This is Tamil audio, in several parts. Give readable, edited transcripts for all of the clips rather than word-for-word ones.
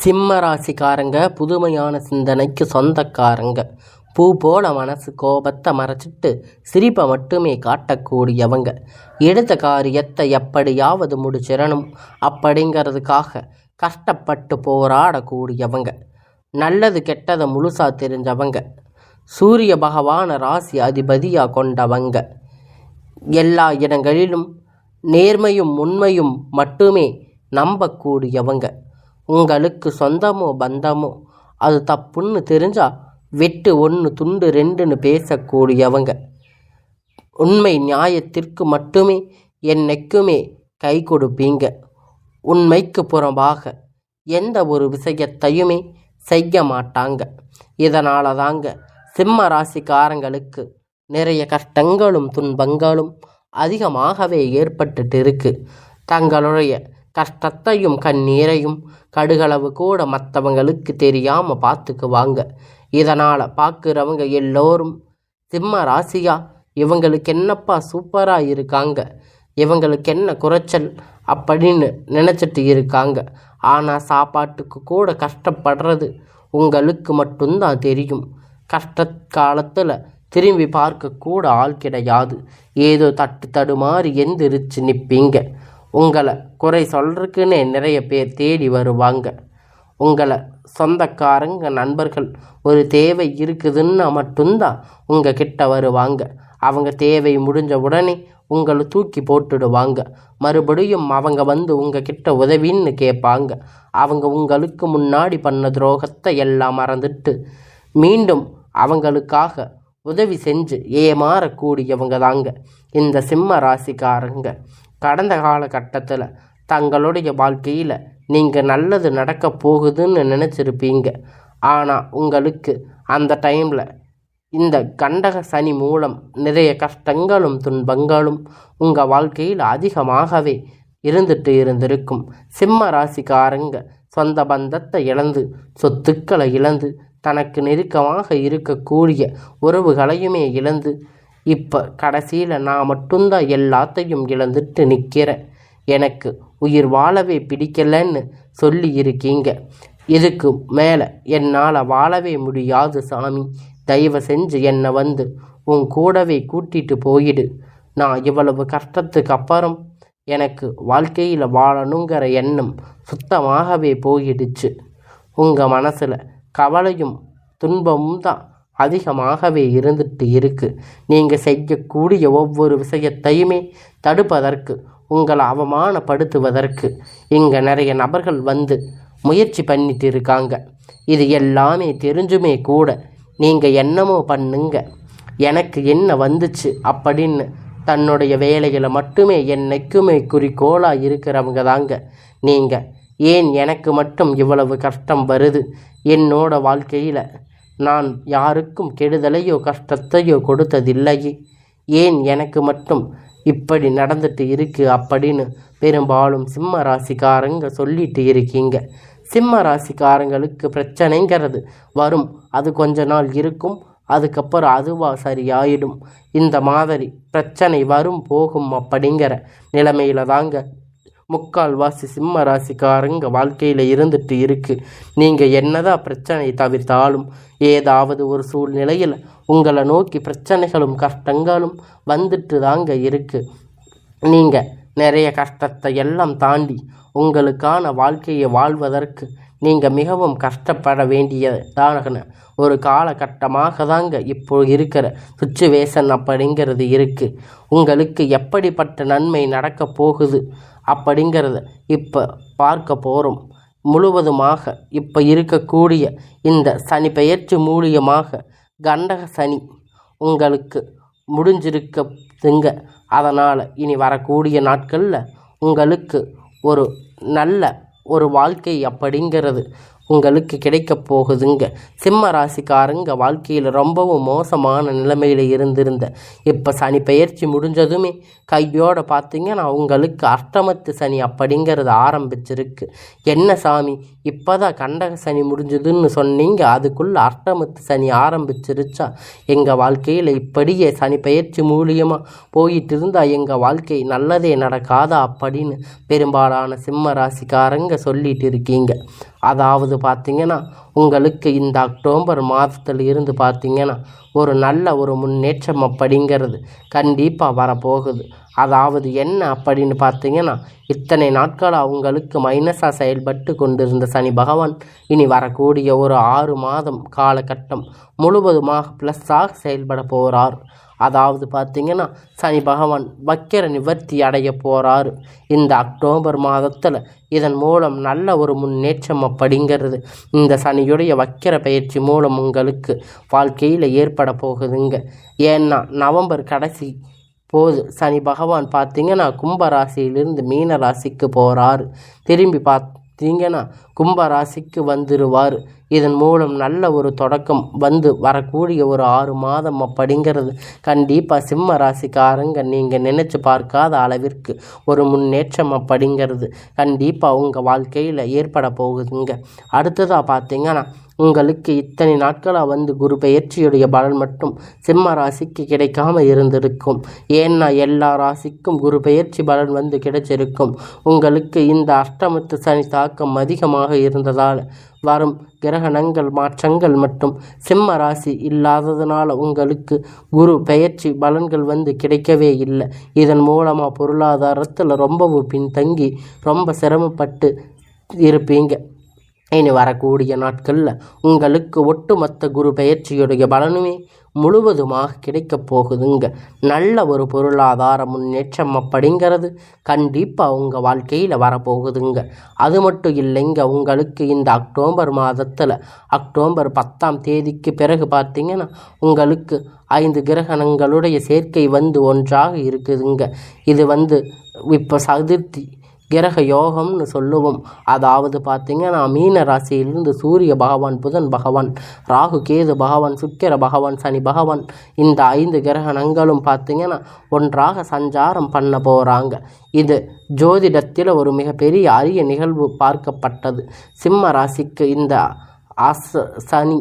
சிம்ம ராசிக்காரங்க புதுமையான சிந்தனைக்கு சொந்தக்காரங்க. பூ போல மனசு கோபத்தை மறைச்சிட்டு சிரிப்பை மட்டுமே காட்டக்கூடியவங்க. எடுத்த காரியத்தை எப்படியாவது முடிச்சிடணும் அப்படிங்கிறதுக்காக கஷ்டப்பட்டு போராடக்கூடியவங்க. நல்லது கெட்டதை முழுசா தெரிஞ்சவங்க. சூரிய பகவான ராசி அதிபதியாக கொண்டவங்க. எல்லா இடங்களிலும் நேர்மையும் உண்மையும் மட்டுமே நம்பக்கூடியவங்க. உங்களுக்கு சொந்தமோ பந்தமோ அது தப்புன்னு தெரிஞ்சா வெட்டு 1 துண்டு 2ன்னு பேசக்கூடியவங்க. உண்மை நியாயத்திற்கு மட்டுமே என்னைக்குமே கை கொடுப்பீங்க. உண்மைக்கு புறம்பாக எந்த ஒரு விஷயத்தையுமே செய்ய மாட்டாங்க. இதனால தாங்க சிம்ம ராசிக்காரங்களுக்கு நிறைய கஷ்டங்களும் துன்பங்களும் அதிகமாகவே ஏற்பட்டுட்டு இருக்கு. தங்களுடைய கஷ்டத்தையும் கண்ணீரையும் கடுகளவு கூட மற்றவங்களுக்கு தெரியாமல் பார்த்துக்குவாங்க. இதனால் பார்க்குறவங்க எல்லோரும் சிம்ம ராசியா இவங்களுக்கு என்னப்பா சூப்பராக இருக்காங்க, இவங்களுக்கு என்ன குறைச்சல் அப்படின்னு நினச்சிட்டு இருக்காங்க. ஆனால் சாப்பாட்டுக்கு கூட கஷ்டப்படுறது உங்களுக்கு மட்டும்தான் தெரியும். கஷ்ட காலத்தில் திரும்பி பார்க்கக்கூட ஆள் கிடையாது. ஏதோ தடுமாறி எந்திரிச்சு நிற்பீங்க. உங்களை குறை சொல்கிறதுக்குன்னே நிறைய பேர் தேடி வருவாங்க. உங்களை சொந்தக்காரங்க நண்பர்கள் ஒரு தேவை இருக்குதுன்னா மட்டும்தான் உங்கள் கிட்ட வருவாங்க. அவங்க தேவை முடிஞ்ச உடனே உங்களை தூக்கி போட்டுடுவாங்க. மறுபடியும் அவங்க வந்து உங்கள் கிட்ட உதவின்னு கேட்பாங்க. அவங்க உங்களுக்கு முன்னாடி பண்ண துரோகத்தை எல்லாம் மறந்துட்டு மீண்டும் அவங்களுக்காக உதவி செஞ்சு ஏமாறக்கூடியவங்க தாங்க இந்த சிம்ம ராசிக்காரங்க. கடந்த காலகட்டத்தில் தங்களுடைய வாழ்க்கையில் நீங்கள் நல்லது நடக்க போகுதுன்னு நினச்சிருப்பீங்க. ஆனால் உங்களுக்கு அந்த டைமில் இந்த கண்டக சனி மூலம் நிறைய கஷ்டங்களும் துன்பங்களும் உங்கள் வாழ்க்கையில் அதிகமாகவே இருந்திருக்கும். சிம்ம ராசிக்காரங்க சொந்த பந்தத்தை இழந்து சொத்துக்களை இழந்து தனக்கு நெருக்கமாக இருக்கக்கூடிய உறவுகளையுமே இழந்து இப்போ கடைசியில் நான் மட்டும்தான் எல்லாத்தையும் இழந்துட்டு நிற்கிறேன், எனக்கு உயிர் வாழவே பிடிக்கலன்னு சொல்லி இருக்கீங்க. இதுக்கு மேலே என்னால் வாழவே முடியாது சாமி, தயவு செஞ்சு என்னை வந்து உன் கூடவே கூட்டிட்டு போயிடு. நான் இவ்வளவு கஷ்டத்துக்கு அப்புறம் எனக்கு வாழ்க்கையில் வாழணுங்கிற எண்ணம் சுத்தமாகவே போயிடுச்சு. உங்கள் மனசில் கவலையும் துன்பமும் தான் அதிகமாகவே இருந்துட்டு இருக்கு. நீங்கள் செய்யக்கூடிய ஒவ்வொரு விஷயத்தையுமே தடுப்பதற்கு, உங்களை அவமானப்படுத்துவதற்கு இங்கே நிறைய நபர்கள் வந்து முயற்சி பண்ணிட்டு இருக்காங்க. இது எல்லாமே தெரிஞ்சுமே கூட நீங்கள் என்னமோ பண்ணுங்க, எனக்கு என்ன வந்துச்சு அப்படின்னு தன்னுடைய வேலைகளை மட்டுமே என்னைக்குமே குறிக்கோளாக இருக்கிறவங்க தாங்க நீங்கள். ஏன் எனக்கு மட்டும் இவ்வளவு கஷ்டம் வருது, என்னோட வாழ்க்கையில் நான் யாருக்கும் கெடுதலையோ கஷ்டத்தையோ கொடுத்ததில்லையே, ஏன் எனக்கு மட்டும் இப்படி நடந்துட்டு இருக்கு அப்படின்னு பெரும்பாலும் சிம்ம ராசிக்காரங்க சொல்லிட்டு இருக்கீங்க. சிம்ம ராசிக்காரங்களுக்கு பிரச்சனைங்கிறது வரும், அது கொஞ்ச நாள் இருக்கும், அதுக்கப்புறம் அதுவாக சரியாயிடும். இந்த மாதிரி பிரச்சனை வரும் போகும் அப்படிங்கிற நிலைமையில தாங்க முக்கால்வாசி சிம்ம ராசிக்காரங்க வாழ்க்கையில் இருந்துட்டு இருக்கு. நீங்கள் என்னதான் பிரச்சனை தவிர்த்தாலும் ஏதாவது ஒரு சூழ்நிலையில் உங்களை நோக்கி பிரச்சனைகளும் கஷ்டங்களும் வந்துட்டு தாங்க இருக்கு. நீங்கள் நிறைய கஷ்டத்தை எல்லாம் தாண்டி உங்களுக்கான வாழ்க்கையை வாழ்வதற்கு நீங்கள் மிகவும் கஷ்டப்பட வேண்டியதான ஒரு காலகட்டமாக தாங்க இப்போ இருக்கிற சுச்சுவேஷன் அப்படிங்கிறது இருக்குது. உங்களுக்கு எப்படிப்பட்ட நன்மை நடக்க போகுது அப்படிங்கிறத இப்போ பார்க்க போகிறோம். முழுவதுமாக இப்போ இருக்கக்கூடிய இந்த சனி பெயர்ச்சி மூலியமாக கண்டக சனி உங்களுக்கு முடிஞ்சிருக்குங்க. அதனால் இனி வரக்கூடிய நாட்களில் உங்களுக்கு ஒரு நல்ல ஒரு வாழ்க்கை அப்படிங்கிறது உங்களுக்கு கிடைக்க போகுதுங்க. சிம்ம ராசிக்காரங்க வாழ்க்கையில் ரொம்பவும் மோசமான நிலைமையில் இருந்திருந்த இப்போ சனி பெயர்ச்சி முடிஞ்சதுமே கையோடு பார்த்தீங்கன்னா உங்களுக்கு அஷ்டமத்து சனி அப்படிங்கிறது ஆரம்பிச்சிருக்கு. என்ன சாமி இப்போ தான் கண்டக சனி முடிஞ்சதுன்னு சொன்னீங்க, அதுக்குள்ளே அஷ்டமத்து சனி ஆரம்பிச்சிருச்சா? எங்கள் வாழ்க்கையில் இப்படியே சனி பெயர்ச்சி மூலியமாக போயிட்டு இருந்தால் எங்கள் வாழ்க்கை நல்லதே நடக்காதா அப்படின்னு பெரும்பாலான சிம்ம ராசிக்காரங்க சொல்லிட்டு இருக்கீங்க. அதாவது பார்த்திங்கன்னா உங்களுக்கு இந்த அக்டோபர் மாதத்தில் இருந்து பார்த்திங்கன்னா ஒரு நல்ல ஒரு முன்னேற்றம் அப்படிங்கிறது கண்டிப்பாக வரப்போகுது. அதாவது என்ன அப்படின்னு பார்த்திங்கன்னா இத்தனை நாட்களாக உங்களுக்கு மைனஸாக செயல்பட்டு கொண்டிருந்த சனி பகவான் இனி வரக்கூடிய ஒரு 6 மாதம் காலகட்டம் முழுவதுமாக ப்ளஸ்ஸாக செயல்பட போகிறார். அதாவது பார்த்திங்கன்னா சனி பகவான் வக்கிர நிவர்த்தி அடைய போகிறாரு இந்த அக்டோபர் மாதத்தில். இதன் மூலம் நல்ல ஒரு முன்னேற்றம் அப்படிங்கிறது இந்த சனியுடைய வக்கிர பயிற்சி மூலம் உங்களுக்கு வாழ்க்கையில் ஏற்பட போகுதுங்க. ஏன்னா நவம்பர் கடைசி போது சனி பகவான் பார்த்திங்கன்னா கும்பராசியிலிருந்து மீன ராசிக்கு போகிறாரு. திரும்பி பார்த்தீங்கன்னா கும்பராசிக்கு வந்துடுவார். இதன் மூலம் நல்ல ஒரு தொடக்கம் வந்து வரக்கூடிய ஒரு 6 மாதம் அப்படிங்கிறது கண்டிப்பாக சிம்ம ராசிக்காரங்க நீங்கள் நினச்சி பார்க்காத அளவிற்கு ஒரு முன்னேற்றம் அப்படிங்கிறது கண்டிப்பாக உங்கள் வாழ்க்கையில் ஏற்பட போகுதுங்க. அடுத்ததாக பார்த்தீங்கன்னா உங்களுக்கு இத்தனை நாட்களாக வந்து குரு பெயர்ச்சியுடைய பலன் மட்டும் சிம்ம ராசிக்கு கிடைக்காம இருந்திருக்கும். ஏன்னா எல்லா ராசிக்கும் குரு பெயர்ச்சி பலன் வந்து கிடைச்சிருக்கும். உங்களுக்கு இந்த அஷ்டமத்து சனி தாக்கம் அதிகமாக இருந்ததால் வரும் கிரகணங்கள் மாற்றங்கள் மற்றும் சிம்ம ராசி இல்லாததுனால உங்களுக்கு குரு பெயர்ச்சி பலன்கள் வந்து கிடைக்கவே இல்லை. இதன் மூலமாக பொருளாதாரத்தில் ரொம்பவும் பின்தங்கி ரொம்ப சிரமப்பட்டு இருப்பீங்க. இனி வரக்கூடிய நாட்களில் உங்களுக்கு ஒட்டுமொத்த குரு பெயர்ச்சியுடைய பலனுமே முழுவதுமாக கிடைக்கப் போகுதுங்க. நல்ல ஒரு பொருளாதார முன்னேற்றம் அப்படிங்கிறது கண்டிப்பாக உங்கள் வாழ்க்கையில் வரப்போகுதுங்க. அது மட்டும் இல்லைங்க, உங்களுக்கு இந்த அக்டோபர் மாதத்தில் அக்டோபர் 10ஆம் தேதிக்கு பிறகு பார்த்திங்கன்னா உங்களுக்கு 5 கிரகணங்களுடைய சேர்க்கை வந்து ஒன்றாக இருக்குதுங்க. இது வந்து இப்போ சதுர்த்தி கிரக யோகம்னு சொல்லுவோம். அதாவது பார்த்திங்கன்னா மீன ராசியிலிருந்து சூரிய பகவான், புதன் பகவான், ராகு கேது பகவான், சுக்கிர பகவான், சனி பகவான் இந்த 5 கிரகணங்களும் பார்த்திங்கன்னா ஒன்றாக சஞ்சாரம் பண்ண போகிறாங்க. இது ஜோதிடத்தில் ஒரு மிகப்பெரிய அரிய நிகழ்வு பார்க்கப்பட்டது. சிம்ம ராசிக்கு இந்த சனி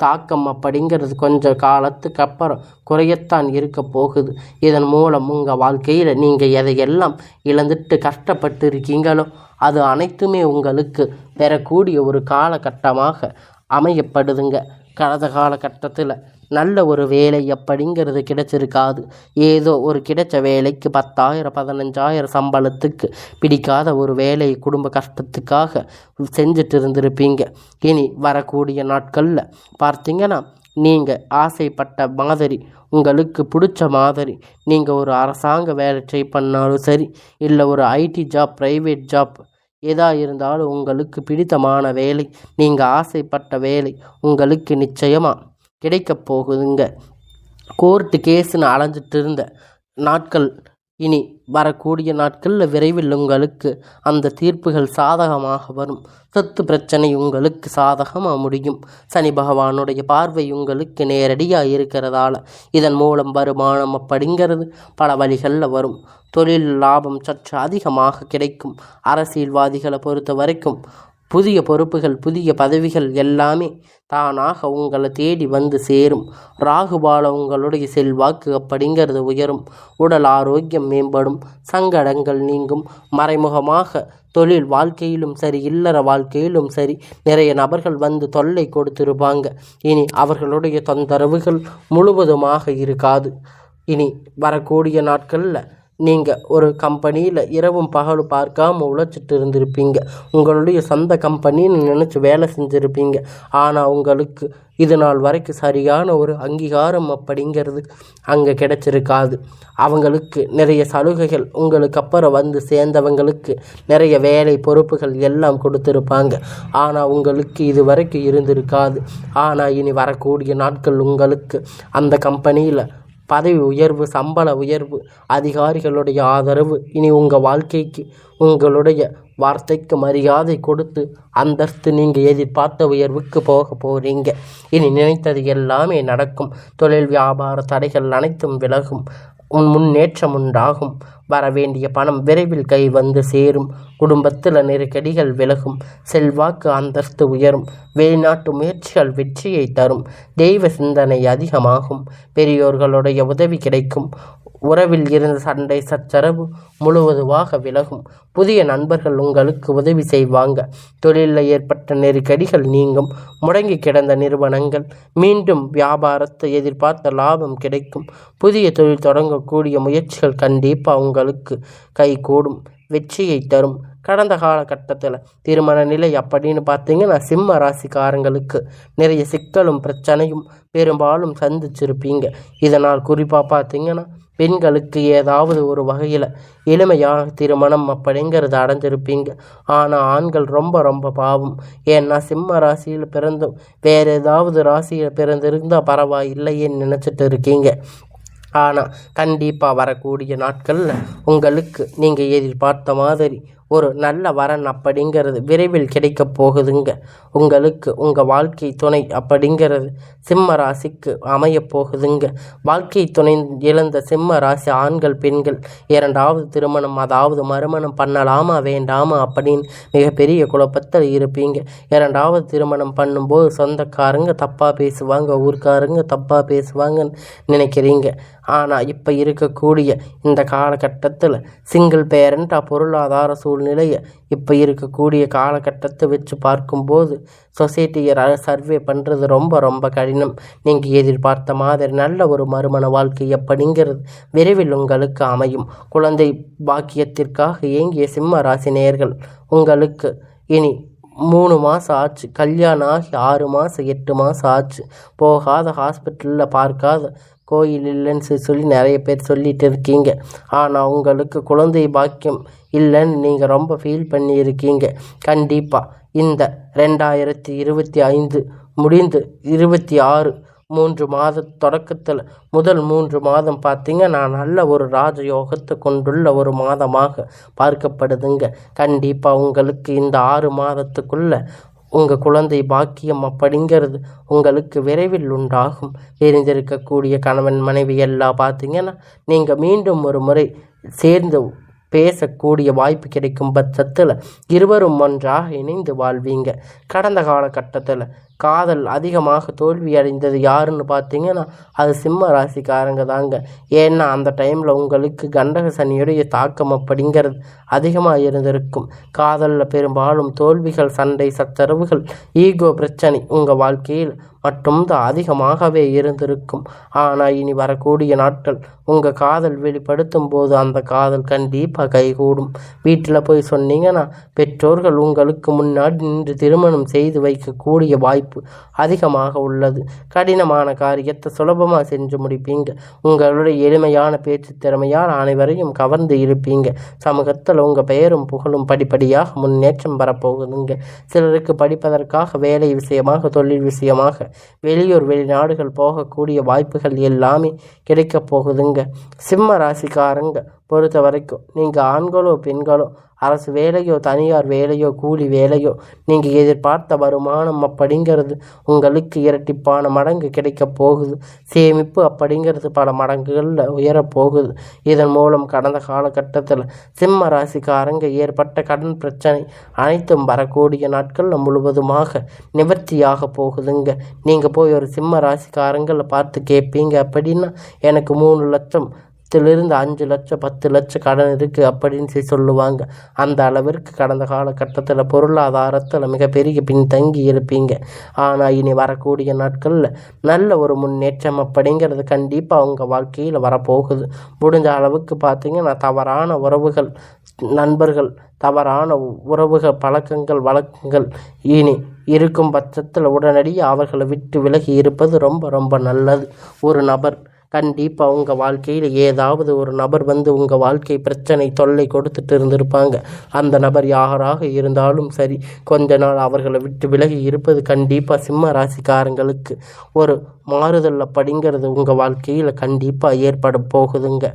தாக்கம் அப்படிங்கிறது கொஞ்ச காலத்துக்கு அப்புறம் குறையத்தான் இருக்க போகுது. இதன் மூலம் உங்கள் வாழ்க்கையில் நீங்கள் எதையெல்லாம் இழந்துட்டு கஷ்டப்பட்டு இருக்கீங்களோ அது அனைத்துமே உங்களுக்கு பெறக்கூடிய ஒரு காலகட்டமாக அமையப்படுதுங்க. கடந்த காலகட்டத்தில் நல்ல ஒரு வேலை அப்படிங்கிறது கிடைச்சிருக்காது. ஏதோ ஒரு கிடைச்ச வேலைக்கு 10,000 15,000 சம்பளத்துக்கு பிடிக்காத ஒரு வேலையை குடும்ப கஷ்டத்துக்காக செஞ்சுட்டு இருந்திருப்பீங்க. இனி வரக்கூடிய நாட்களில் பார்த்திங்கன்னா நீங்கள் ஆசைப்பட்ட மாதிரி உங்களுக்கு பிடிச்ச மாதிரி நீங்கள் ஒரு அரசாங்க வேலை ட்ரை பண்ணாலும் சரி, இல்லை ஒரு ஐடி ஜாப், ப்ரைவேட் ஜாப் எதாக இருந்தாலும் உங்களுக்கு பிடித்தமான வேலை, நீங்கள் ஆசைப்பட்ட வேலை உங்களுக்கு நிச்சயமாக கிடைக்கப் போகுதுங்க. கோர்ட்டு கேஸுன்னு அலைஞ்சிட்டு இருந்த நாட்கள் இனி வரக்கூடிய நாட்களில் விரைவில் உங்களுக்கு அந்த தீர்ப்புகள் சாதகமாக வரும். சொத்து பிரச்சனை உங்களுக்கு சாதகமாக முடியும். சனி பகவானுடைய பார்வை உங்களுக்கு நேரடியாக இருக்கிறதால இதன் மூலம் வருமானம் அப்படிங்கிறது பல வழிகளில் வரும். தொழில் லாபம் சற்று அதிகமாக கிடைக்கும். அரசியல்வாதிகளை பொறுத்த வரைக்கும் புதிய பொறுப்புகள், புதிய பதவிகள் எல்லாமே தானாக உங்களை தேடி வந்து சேரும். ராகுபால உங்களுடைய செல்வாக்கு அப்படிங்கிறது உயரும். உடல் ஆரோக்கியம் மேம்படும். சங்கடங்கள் நீங்கும். மறைமுகமாக தொழில் வாழ்க்கையிலும் சரி, இல்லற வாழ்க்கையிலும் சரி நிறைய நபர்கள் வந்து தொல்லை கொடுத்திருப்பாங்க. இனி அவர்களுடைய தொந்தரவுகள் முழுவதுமாக இருக்காது. இனி வரக்கூடிய நாட்களில் நீங்கள் ஒரு கம்பெனியில் இரவும் பகலும் பார்க்காம உழைச்சிட்டு இருந்திருப்பீங்க. உங்களுடைய சொந்த கம்பெனின்னு நினச்சி வேலை செஞ்சுருப்பீங்க. ஆனால் உங்களுக்கு இது நாள் வரைக்கும் சரியான ஒரு அங்கீகாரம் அப்படிங்கிறது அங்கே கிடைச்சிருக்காது. அவங்களுக்கு நிறைய சலுகைகள், உங்களுக்கு அப்புறம் வந்து சேர்ந்தவங்களுக்கு நிறைய வேலை பொறுப்புகள் எல்லாம் கொடுத்துருப்பாங்க. ஆனால் உங்களுக்கு இது வரைக்கும் இருந்திருக்காது. ஆனால் இனி வரக்கூடிய நாட்கள் உங்களுக்கு அந்த கம்பெனியில் பதவி உயர்வு, சம்பள உயர்வு, அதிகாரிகளுடைய ஆதரவு, இனி உங்கள் வாழ்க்கைக்கு உங்களுடைய வார்த்தைக்கு மரியாதை கொடுத்து அந்தஸ்து நீங்கள் எதிர்பார்த்த உயர்வுக்கு போக போகிறீங்க. இனி நினைத்தது எல்லாமே நடக்கும். தொழில் வியாபார தடைகள் அனைத்தும் விலகும். முன்னேற்றம் உண்டாகும். வரவேண்டிய பணம் விரைவில் கை வந்து சேரும். குடும்பத்தில் நெருக்கடிகள் விலகும். செல்வாக்கு அந்தஸ்து உயரும். வெளிநாட்டு முயற்சிகள் வெற்றியை தரும். தெய்வ சிந்தனை அதிகமாகும். பெரியோர்களுடைய உதவி கிடைக்கும். உறவில் இருந்த சண்டை சச்சரவு முழுவதுமாக விலகும். புதிய நண்பர்கள் உங்களுக்கு உதவி செய்வாங்க. தொழிலில் ஏற்பட்ட நெருக்கடிகள் நீங்கும். முடங்கி கிடந்த நிறுவனங்கள் மீண்டும் வியாபாரத்தை எதிர்பார்த்த லாபம் கிடைக்கும். புதிய தொழில் தொடங்கக்கூடிய முயற்சிகள் கண்டிப்பாக உங்களுக்கு கைகூடும், வெற்றியை தரும். கடந்த காலகட்டத்தில் திருமண நிலை அப்படின்னு பார்த்தீங்கன்னா சிம்ம ராசிக்காரங்களுக்கு நிறைய சிக்கலும் பிரச்சனையும் பெரும்பாலும் சந்திச்சிருப்பீங்க. இதனால் குறிப்பாக பார்த்தீங்கன்னா பெண்களுக்கு ஏதாவது ஒரு வகையில் எளிமையாக திருமணம் அப்படிங்கிறது அடைஞ்சிருப்பீங்க. ஆனால் ஆண்கள் ரொம்ப ரொம்ப பாவம். ஏன்னா சிம்ம ராசியில் பிறந்தும் வேறு ஏதாவது ராசியில் பிறந்திருந்தால் பரவாயில்லையேன்னு நினச்சிட்டு இருக்கீங்க. ஆனால் கண்டிப்பாக வரக்கூடிய நாட்களில் உங்களுக்கு நீங்கள் எதிர்பார்த்த மாதிரி ஒரு நல்ல வரன் அப்படிங்கிறது விரைவில் கிடைக்க போகுதுங்க. உங்களுக்கு உங்கள் வாழ்க்கை துணை அப்படிங்கிறது சிம்ம ராசிக்கு அமைய போகுதுங்க. வாழ்க்கை துணை இழந்த சிம்ம ராசி ஆண்கள் பெண்கள் இரண்டாவது திருமணம் அதாவது மறுமணம் பண்ணலாமா வேண்டாமா அப்படின்னு மிகப்பெரிய குழப்பத்தில் இருப்பீங்க. இரண்டாவது திருமணம் பண்ணும்போது சொந்தக்காரங்க தப்பாக பேசுவாங்க, ஊர்க்காரங்க தப்பாக பேசுவாங்கன்னு நினைக்கிறீங்க. ஆனால் இப்போ இருக்கக்கூடிய இந்த காலகட்டத்தில் சிங்கிள் பேரண்ட்டாக பொருளாதார சூழ்நிலையை இப்போ இருக்கக்கூடிய காலகட்டத்தை வச்சு பார்க்கும்போது சொசைட்டியை சர்வே பண்ணுறது ரொம்ப ரொம்ப கடினம். நீங்கள் எதிர்பார்த்த மாதிரி நல்ல ஒரு மறுமண வாழ்க்கை அப்படிங்கிறது விரைவில் உங்களுக்கு அமையும். குழந்தை பாக்கியத்திற்காக ஏங்கிய சிம்ம ராசி நேயர்கள் உங்களுக்கு இனி 3 மாதம் ஆச்சு, கல்யாணம் ஆகி 6 மாதம் 8 மாதம் ஆச்சு, போகாத ஹாஸ்பிட்டலில் பார்க்காத கோயில் இல்லைன்னு சொல்லி நிறைய பேர் சொல்லிட்டு இருக்கீங்க. ஆனால் உங்களுக்கு குழந்தை பாக்கியம் இல்லைன்னு நீங்கள் ரொம்ப ஃபீல் பண்ணியிருக்கீங்க. கண்டிப்பாக இந்த 2025 முடிந்து 26 3 மாத தொடக்கத்தில் முதல் 3 மாதம் பார்த்தீங்கன்னா நல்ல ஒரு ராஜயோகத்தை கொண்டுள்ள ஒரு மாதமாக பார்க்கப்படுதுங்க. கண்டிப்பாக உங்களுக்கு இந்த 6 மாதத்துக்குள்ளே உங்கள் குழந்தை பாக்கியம் அப்படிங்கிறது உங்களுக்கு விரைவில் உண்டாகும். தெரிந்திருக்கக்கூடிய கணவன் மனைவி எல்லாம் பார்த்தீங்கன்னா நீங்கள் மீண்டும் ஒரு முறை சேர்ந்து பேசக்கூடிய வாய்ப்பு கிடைக்கும் பட்சத்தில் இருவரும் ஒன்றாக இணைந்து வாழ்வீங்க. கடந்த காலகட்டத்தில் காதல் அதிகமாக தோல்வி அடைந்தது யாருன்னு பார்த்தீங்கன்னா அது சிம்ம ராசிக்காரங்க தாங்க. ஏன்னா அந்த டைமில் உங்களுக்கு கண்டக சனியுடைய தாக்கம் அப்படிங்கிறது அதிகமாக இருந்திருக்கும். காதலில் பெரும்பாலும் தோல்விகள், சண்டை சச்சரவுகள், ஈகோ பிரச்சனை உங்கள் வாழ்க்கையில் மட்டும்தான் அதிகமாகவே இருந்திருக்கும். ஆனால் இனி வரக்கூடிய நாட்கள் உங்கள் காதல் வெளிப்படுத்தும் போது அந்த காதல் கண்டிப்பாக கைகூடும். வீட்டில் போய் சொன்னீங்கன்னா பெற்றோர்கள் உங்களுக்கு முன்னாடி நின்று திருமணம் செய்து வைக்கக்கூடிய வாய்ப்பு அதிகமாக உள்ளது. கடினமான காரியத்தை சுலபமாக செஞ்சு முடிப்பீங்க. உங்களுடைய எளிமையான பேச்சு திறமையால் அனைவரையும் கவர்ந்து இருப்பீங்க. சமூகத்தில் உங்கள் பெயரும் புகழும் படிப்படியாக முன்னேற்றம் வரப்போகுதுங்க. சிலருக்கு படிப்பதற்காக வேலை விஷயமாக, தொழில் விஷயமாக வெளியூர் வெளிநாடுகள் போகக்கூடிய வாய்ப்புகள் எல்லாமே கிடைக்கப் போகுதுங்க. சிம்ம ராசிக்காரங்க பொறுத்த வரைக்கும் நீங்கள் ஆண்களோ பெண்களோ அரசு வேலையோ தனியார் வேலையோ கூலி வேலையோ நீங்கள் எதிர்பார்த்த வருமானம் அப்படிங்கிறது உங்களுக்கு இரட்டிப்பான மடங்கு கிடைக்க போகுது. சேமிப்பு அப்படிங்கிறது பல மடங்குகளில் உயரப்போகுது. இதன் மூலம் கடந்த காலகட்டத்தில் சிம்ம ராசிக்காரங்க ஏற்பட்ட கடன் பிரச்சனை அனைத்தும் வரக்கூடிய நாட்களில் முழுவதுமாக நிவர்த்தியாக போகுதுங்க. நீங்கள் போய் ஒரு சிம்ம ராசிக்காரங்களை பார்த்து கேட்பீங்க அப்படின்னா எனக்கு 3 லட்சம் இருந்து 5 லட்சம் 10 லட்சம் கடன் இருக்குது அப்படின்னு சொல்லுவாங்க. அந்த அளவிற்கு கடந்த காலகட்டத்தில் பொருளாதாரத்தில் மிகப்பெரிய பின்தங்கி இருப்பீங்க. ஆனால் இனி வரக்கூடிய நாட்களில் நல்ல ஒரு முன்னேற்றம் அப்படிங்கிறது கண்டிப்பாக அவங்க வாழ்க்கையில் வரப்போகுது. முடிஞ்ச அளவுக்கு பார்த்தீங்கன்னா தவறான உறவுகள், நண்பர்கள், தவறான உறவுகள், பழக்கங்கள், வழக்கங்கள் இனி இருக்கும் பட்சத்தில் உடனடியாக அவர்களை விட்டு விலகி இருப்பது ரொம்ப ரொம்ப நல்லது. ஒரு நபர் கண்டிப்பாக உங்கள் வாழ்க்கையில் ஏதாவது ஒரு நபர் வந்து உங்கள் வாழ்க்கை பிரச்சனை தொல்லை கொடுத்துட்டு இருந்திருப்பாங்க. அந்த நபர் யாராக இருந்தாலும் சரி, கொஞ்ச நாள் அவர்களை விட்டு விலகி இருப்பது கண்டிப்பாக சிம்ம ராசிக்காரங்களுக்கு ஒரு மாறுதல் அப்படிங்கிறது உங்கள் வாழ்க்கையில் கண்டிப்பாக ஏற்பட போகுதுங்க.